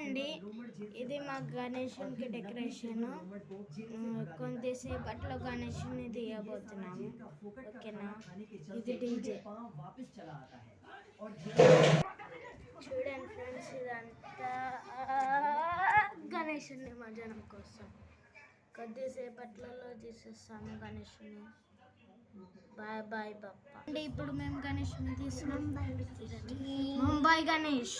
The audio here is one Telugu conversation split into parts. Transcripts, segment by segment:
చూడండి, ఇది మా గణేషునికి డెకరేషన్. కొంతసేపట్లో గణేషుని తీయబోతున్నాము. ఓకేనా, ఇది డీజే. చూడండి ఫ్రెండ్స్, ఇదంతా గణేషుని నిమజ్జనం కోసం. కొద్దిసేపట్లో తీసేస్తాము గణేషుని. బాయ్ బాయ్ పప్పా. అంటే ఇప్పుడు మేము గణేష్ని తీసుకున్నాం. ముంబై గణేష్.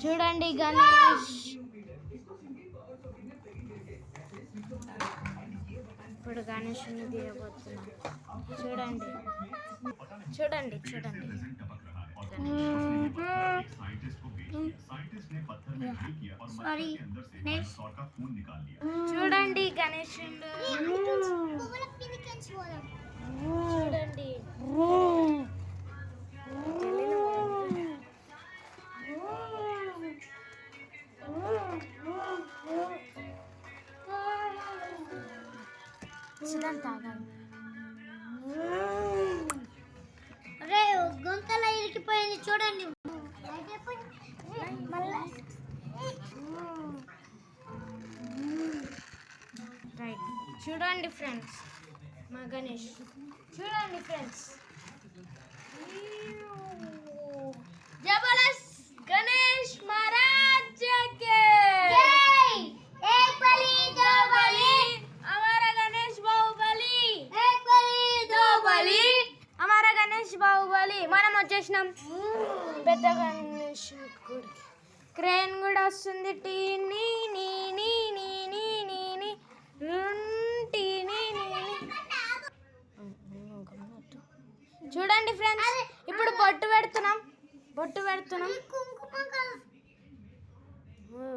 చూడండి గణేష్, ఇప్పుడు గణేష్ని తీయబోతున్నాం. చూడండి చూడండి చూడండి. చూడండి గణేశుడు, చూడండి. అరే గొంతలో ఇరికిపోయింది చూడండి. రైట్, చూడండి ఫ్రెండ్స్ మా గణేష్. చూడండి ఫ్రెండ్స్, జబర్దస్త్ గణేష్ మహారాజ్ కే एक बलि दो बलि, हमारा गणेश बाहुबली. एक बलि दो बलि, हमारा गणेश బాహుబలి. మనం వచ్చేసినాం పెద్ద గణేష్ గుడి. క్రేన్ కూడా వస్తుంది. టీ నీ నీ నీ నీ నీ నీ నీ టీ నీ నీ నీ. చూడండి ఫ్రెండ్స్, ఇప్పుడు బొట్టు పెడుతున్నాం.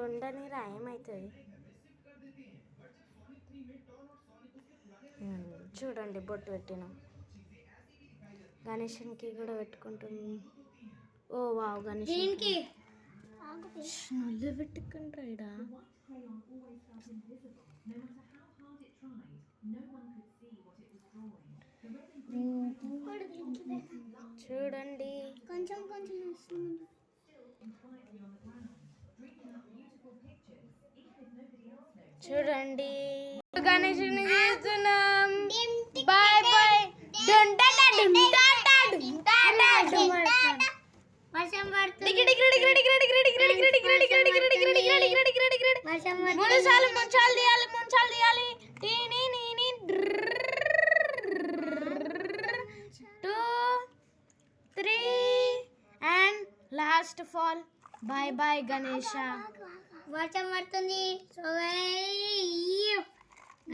ఉండని రా, ఏమవుతుంది. చూడండి, బొట్టు పెట్టినాం. గణేషునికి కూడా పెట్టుకుంటుంది. ఓ వావ్, గణేష్ నల్ల పెట్టుకుంటాడా. చూడండి, కొంచెం కొంచెం వస్తుంది. చూడండి గణేషుని చేస్తున్నాం. Bye bye. వర్షం పడుతుంది. ముంచాలు తీయాలి. 2, 3 and last fall. Bye bye Ganesha. వర్షం పడుతుంది.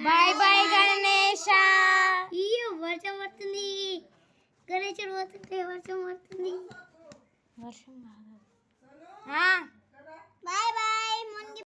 Bye bye Ganesha. వర్షం పడుతుంది. గణేశుడు పోతుంటే వర్షం పడుతుంది. వర్షం